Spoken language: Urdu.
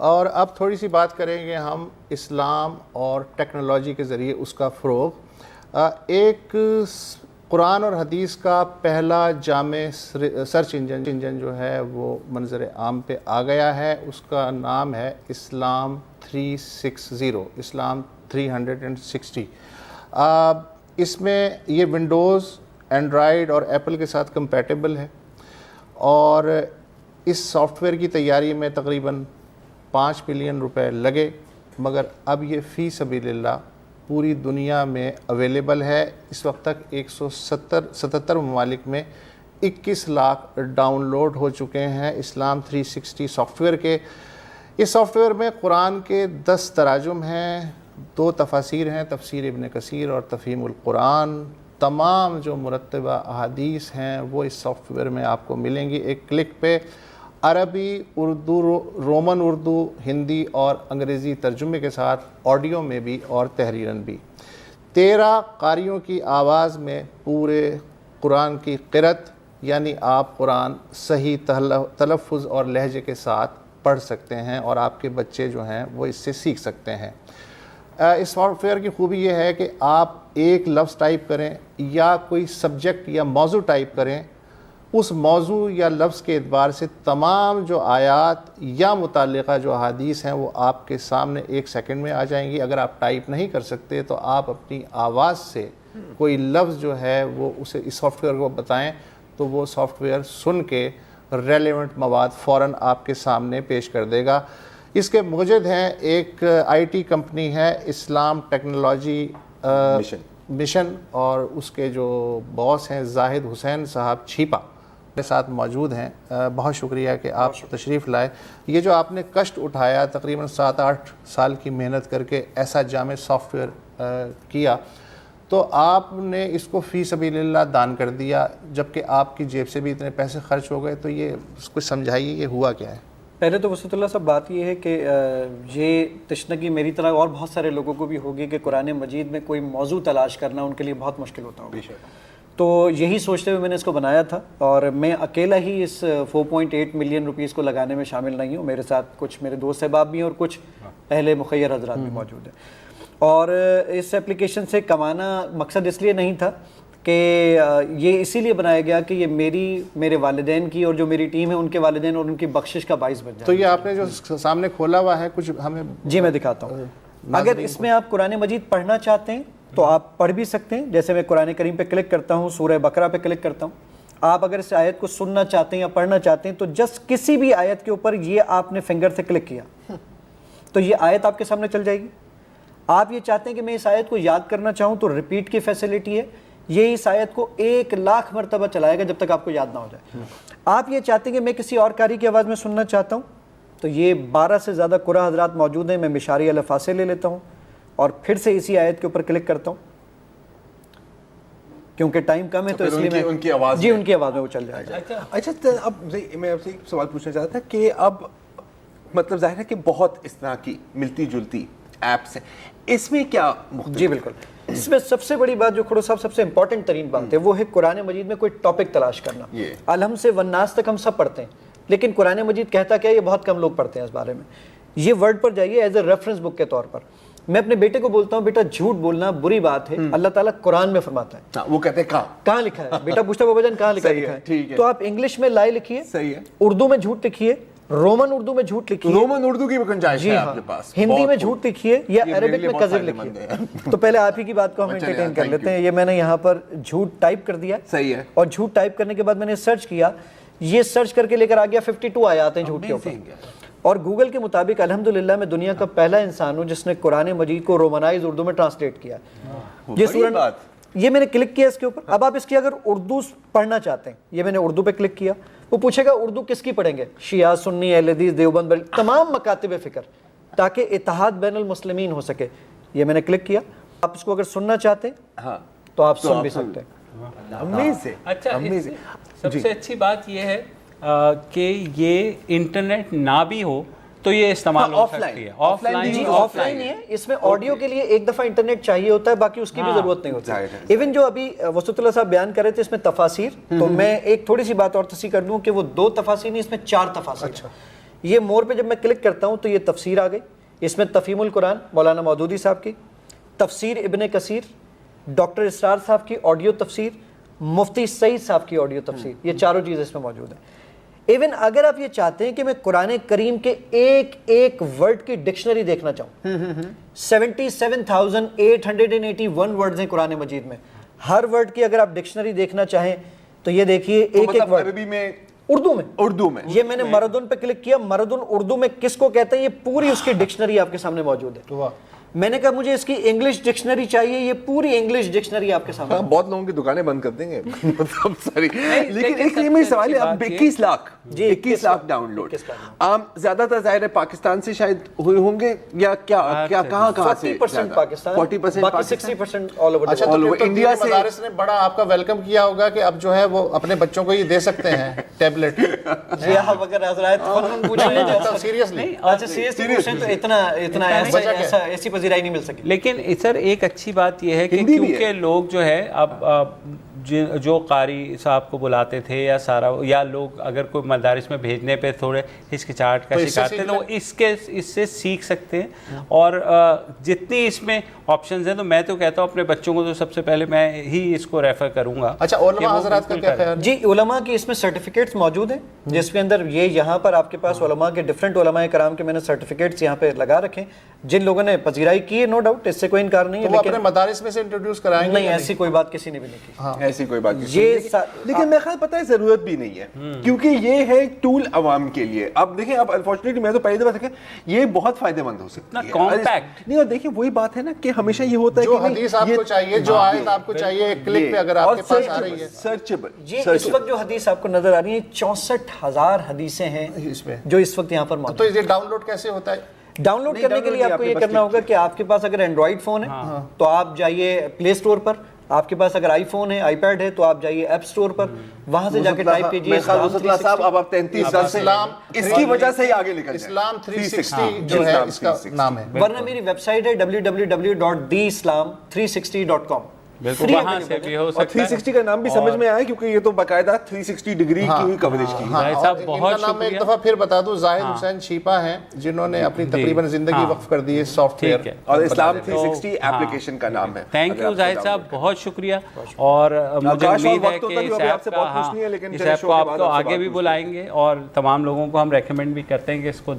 اور اب تھوڑی سی بات کریں گے ہم اسلام اور ٹیکنالوجی کے ذریعے اس کا فروغ۔ ایک قرآن اور حدیث کا پہلا جامع سرچ انجن جو ہے وہ منظر عام پہ آ گیا ہے، اس کا نام ہے اسلام 360، اسلام 360۔ اس میں یہ ونڈوز، اینڈرائیڈ اور ایپل کے ساتھ کمپیٹیبل ہے، اور اس سافٹ ویئر کی تیاری میں تقریباً 5 بلین روپے لگے، مگر اب یہ فی سبیل اللہ پوری دنیا میں اویلیبل ہے۔ اس وقت تک 177 ممالک میں 21 لاکھ ڈاؤن لوڈ ہو چکے ہیں اسلام 360 سافٹ ویئر کے۔ اس سافٹ ویئر میں قرآن کے 10 تراجم ہیں، 2 تفاسیر ہیں، تفسیر ابن کثیر اور تفہیم القرآن۔ تمام جو مرتبہ احادیث ہیں وہ اس سافٹ ویئر میں آپ کو ملیں گی ایک کلک پہ، عربی، اردو، رومن اردو، ہندی اور انگریزی ترجمے کے ساتھ، آڈیو میں بھی اور تحریراً بھی۔ 13 قاریوں کی آواز میں پورے قرآن کی قرأت، یعنی آپ قرآن صحیح تلفظ اور لہجے کے ساتھ پڑھ سکتے ہیں، اور آپ کے بچے جو ہیں وہ اس سے سیکھ سکتے ہیں۔ اس سافٹ ویئر کی خوبی یہ ہے کہ آپ ایک لفظ ٹائپ کریں یا کوئی سبجیکٹ یا موضوع ٹائپ کریں، اس موضوع یا لفظ کے اعتبار سے تمام جو آیات یا متعلقہ جو احادیث ہیں وہ آپ کے سامنے 1 سیکنڈ میں آ جائیں گی۔ اگر آپ ٹائپ نہیں کر سکتے تو آپ اپنی آواز سے کوئی لفظ جو ہے وہ اسے اس سافٹ ویئر کو بتائیں تو وہ سافٹ ویئر سن کے ریلیونٹ مواد فوراً آپ کے سامنے پیش کر دے گا۔ اس کے موجد ہیں، ایک آئی ٹی کمپنی ہے اسلام ٹیکنالوجی مشن، اور اس کے جو باس ہیں زاہد حسین صاحب چھیپا کے ساتھ موجود ہیں۔ بہت شکریہ کہ آپ تشریف لائے۔ یہ جو آپ نے کشٹ اٹھایا، تقریباً 7-8 سال کی محنت کر کے ایسا جامع سافٹ ویئر کیا، تو آپ نے اس کو فی سبیل اللہ دان کر دیا، جبکہ آپ کی جیب سے بھی اتنے پیسے خرچ ہو گئے، تو یہ کچھ سمجھائیے یہ ہوا کیا ہے؟ پہلے تو وسعت اللہ صاحب بات یہ ہے کہ یہ تشنگی میری طرح اور بہت سارے لوگوں کو بھی ہوگی کہ قرآن مجید میں کوئی موضوع تلاش کرنا ان کے لیے بہت مشکل ہوتا ہوگا۔ تو یہی سوچتے ہوئے میں نے اس کو بنایا تھا، اور میں اکیلا ہی اس 4.8 ملین روپیز کو لگانے میں شامل نہیں ہوں، میرے ساتھ کچھ میرے دوست احباب بھی ہیں اور کچھ اہل مخیر حضرات بھی موجود ہیں۔ اور اس ایپلیکیشن سے کمانا مقصد اس لیے نہیں تھا کہ یہ اسی لیے بنایا گیا کہ یہ میرے والدین کی اور جو میری ٹیم ہے ان کے والدین اور ان کی بخشش کا باعث بن جائے۔ تو یہ آپ نے جو سامنے کھولا ہوا ہے کچھ ہمیں؟ جی میں دکھاتا ہوں۔ اگر اس میں آپ قرآن مجید پڑھنا چاہتے ہیں تو آپ پڑھ بھی سکتے ہیں، جیسے میں قرآن کریم پہ کلک کرتا ہوں، سورہ بقرہ پہ کلک کرتا ہوں۔ آپ اگر اس آیت کو سننا چاہتے ہیں یا پڑھنا چاہتے ہیں تو جسٹ کسی بھی آیت کے اوپر یہ آپ نے فنگر سے کلک کیا تو یہ آیت آپ کے سامنے چل جائے گی۔ آپ یہ چاہتے ہیں کہ میں اس آیت کو یاد کرنا چاہوں تو ریپیٹ کی فیسلٹی ہے، یہ اس آیت کو 1,00,000 مرتبہ چلائے گا جب تک آپ کو یاد نہ ہو جائے۔ آپ یہ چاہتے ہیں کہ میں کسی اور قاری کی آواز میں سننا چاہتا ہوں تو یہ 12 سے زیادہ قرآن حضرات موجود ہیں، میں مشاری الفاظ سے لے لیتا ہوں اور پھر سے اسی آیت کے اوپر کلک کرتا ہوں، کیونکہ ٹائم کم ہے تو اس لیے میں ان کی آواز میں وہ چل جائے گا۔ اچھا اب میں آپ سے ایک سوال پوچھنا چاہتا تھا کہ اب مطلب ظاہر ہے کہ بہت اس طرح کی ملتی جلتی ایپس ہیں، اس میں کیا مختلف؟ جی بالکل، اس میں سب سے بڑی بات جو کھڑو صاحب سب سے امپورٹنٹ ترین بات ہے وہ ہے قرآن مجید میں کوئی ٹاپک تلاش کرنا۔ الحم سے والناس تک ہم سب پڑھتے ہیں، لیکن قرآن مجید کہتا کیا یہ بہت کم لوگ پڑھتے ہیں اس بارے میں۔ یہ ورڈ پر جائیے ایز اے ریفرنس بک کے طور پر۔ میں اپنے بیٹے کو بولتا ہوں بیٹا جھوٹ بولنا بری بات ہے، اللہ تعالیٰ قرآن میں فرماتا ہے۔ وہ کہتے ہیں کہاں لکھا ہے؟ بیٹا پوچھتا بابا جان کہاں لکھا ہے؟ تو آپ انگلش میں لائے لکھیے، اردو میں جھوٹ لکھیے، رومن اردو میں جھوٹ لکھیے، رومن اردو کی گنجائش ہے آپ کے پاس، ہندی میں جھوٹ لکھیے یا عربک میں کذب لکھیے۔ تو پہلے آپ ہی کی بات کو ہم انٹرٹین کر لیتے ہیں۔ یہ میں نے یہاں پر جھوٹ ٹائپ کر دیا، صحیح ہے، اور جھوٹ ٹائپ کرنے کے بعد میں نے سرچ کیا، یہ سرچ کر کے لے کر آ گیا 52 آیات ہیں جھوٹ کے اوپر۔ اور گوگل کے مطابق الحمدللہ میں دنیا کا پہلا انسان ہوں جس نے قرآن مجید کو رومنائز اردو میں ٹرانسلیٹ کیا۔ یہ سورہ، یہ میں نے کلک کیا اس کے اوپر۔ اب آپ اس کی اگر اردو پڑھنا چاہتے ہیں، یہ میں نے اردو پہ کلک کیا، وہ پوچھے گا اردو کس کی پڑھیں گے؟ شیعہ، سنی، اہل حدیث، دیوبند، تمام مکاتب فکر، تاکہ اتحاد بین المسلمین ہو سکے۔ یہ میں نے کلک کیا۔ آپ اس کو اگر سننا چاہتے ہیں تو آپ سن بھی سکتے ہیں۔ اچھا، سب سے اچھی بات یہ ہے کہ یہ انٹرنیٹ نہ بھی ہو تو یہ استعمال ہو سکتی ہے، آف لائن جی آف لائن نہیں ہے، اس میں آڈیو کے لیے ایک دفعہ انٹرنیٹ چاہیے ہوتا ہے، باقی اس کی بھی ضرورت نہیں ہوتی۔ ایون جو ابھی وسعت اللہ صاحب بیان کر رہے تھے اس میں تفاسیر، تو میں ایک تھوڑی سی بات اور تصحیح کر دوں کہ وہ 2 تفاسیر نہیں، اس میں 4 تفاسیر۔ یہ مور پہ جب میں کلک کرتا ہوں تو یہ تفسیر آ گئی. اس میں تفہیم القرآن مولانا مودودی صاحب کی, تفسیر ابن کثیر, ڈاکٹر اسرار صاحب کی آڈیو تفسیر, مفتی سعید صاحب کی آڈیو تفسیر, یہ چاروں چیزیں اس میں موجود ہیں. ایون اگر آپ یہ چاہتے ہیں کہ میں قرآن کریم کے ایک ایک ورڈ کی ڈکشنری دیکھنا چاہوں, 77,881 ورڈز ہیں قرآن مجید میں, ہر ورڈ کی اگر آپ ڈکشنری دیکھنا چاہیں تو یہ دیکھیے ایک ایک ورڈ عربی میں, اردو میں یہ میں نے مردن پہ کلک کیا, مردن اردو میں کس کو کہتے ہیں, یہ پوری اس کی ڈکشنری آپ کے سامنے موجود ہے. میں نے کہا مجھے اس کی انگلش ڈکشنری چاہیے, یہ پوری انگلش ڈکشنری آپ کے سامنے. بہت لوگوں کی دکانیں بند کر دیں گے لیکن ایک یہ سوال ہے, اب 21 لاکھ 21 لاکھ ڈاؤن لوڈ زیادہ تر ظاہر ہے پاکستان سے شاید ہوئے ہوں گے یا کیا کہاں سے؟ 40% پاکستان, 60% آل اوور. اچھا, تو انڈیا سے مدارس نے بڑا آپ کا ویلکم کیا ہوگا کہ اب جو ہے وہ اپنے بچوں کو یہ دے سکتے ہیں ٹیبلٹ. جی آپ اگر حضرات فنون پوچھ لیں تو سیریسلی, اچھا سیریسلی پوچھیں تو اتنا ایسی پذیرائی نہیں مل سکی. لیکن سر ایک اچھی بات یہ ہے کہ کیونکہ لوگ جو ہے اب جو قاری صاحب کو بلاتے تھے یا سارا, یا لوگ اگر کوئی مدارس میں بھیجنے پہ تھوڑے ہچکچاہٹ کا شکار تھے تو اس سے سیکھ سکتے ہیں. اور جتنی اس میں آپشنز ہیں تو میں تو کہتا ہوں اپنے بچوں کو تو سب سے پہلے میں ہی اس کو ریفر کروں گا. اچھا, علماء حضرات کا کیا خیال؟ جی علماء کی اس میں سرٹیفکیٹس موجود ہیں جس کے اندر یہاں پر آپ کے پاس علماء کے ڈفرینٹ علماء کرام کے میں نے سرٹیفکیٹس یہاں پہ لگا رکھے, جن لوگوں نے پذیرائی کی ہے, نو ڈاؤٹ, اس سے کوئی انکار نہیں ہے. لیکن اپنے مدارس میں سے انٹروڈیوس کرائیں گے؟ نہیں, ایسی کوئی بات کسی نے بھی نہیں کی, ایسی کوئی بات نہیں. لیکن میں خیال پتہ ہے ضرورت بھی نہیں ہے کیونکہ یہ ہے ٹول عوام کے لیے. اب دیکھیں, اب انفارچونیٹلی میں تو پہلی دفعہ دیکھا یہ بہت فائدہ مند ہو سکتا ہے, کمپیکٹ نہیں. اور دیکھیں وہی بات ہے نا کہ ہمیشہ یہ ہوتا ہے جو حدیث آپ کو چاہیے, جو آیت آپ کو چاہیے, ایک کلک پہ اگر آپ کے پاس آ رہی ہے سرچیبل. جی اس وقت جو حدیث آپ کو نظر آ رہی ہیں 64,000 حدیثیں ہیں اس میں جو اس وقت یہاں پر موجود. تو یہ ڈاؤن لوڈ کیسے ہوتا ہے؟ ڈاؤن لوڈ کرنے کے لیے آپ کو یہ کرنا ہوگا کہ آپ کے پاس اگر اینڈرائڈ فون ہے تو آپ جائیے پلے اسٹور پر, آپ کے پاس اگر آئی فون ہے, آئی پیڈ ہے, تو آپ جائیے ایپ اسٹور پر, وہاں سے جا کے ٹائپ کیجیے صاحب. اب آپ 33 سال سے اس کی وجہ سے ہی آگے نکل جائیں. اسلام 360 جو ہے اس کا نام ہے, ورنہ میری ویب سائٹ ہے www.theislam360.com. بالکل وہاں سے بھی ہو سکتا ہے. 360 کا نام بھی سمجھ میں آیا کیونکہ یہ تو باقاعدہ 360 ڈگری کی ہوئی کوریج کی. صاحب بہت نام میں ایک دفعہ پھر بتا دوں, زاہد حسین چھیپا ہیں جنہوں نے اپنی تقریباً زندگی وقف کر دی ہے سافٹ ویئر, اور اسلام 360 ایپلیکیشن کا نام ہے. تھینک یو زاہد صاحب, بہت شکریہ. اور مجھے امید ہے کہ اس ایپ کو آپ تو آگے بھی بلائیں گے اور تمام لوگوں کو ہم ریکمینڈ بھی کرتے ہیں کہ اس کو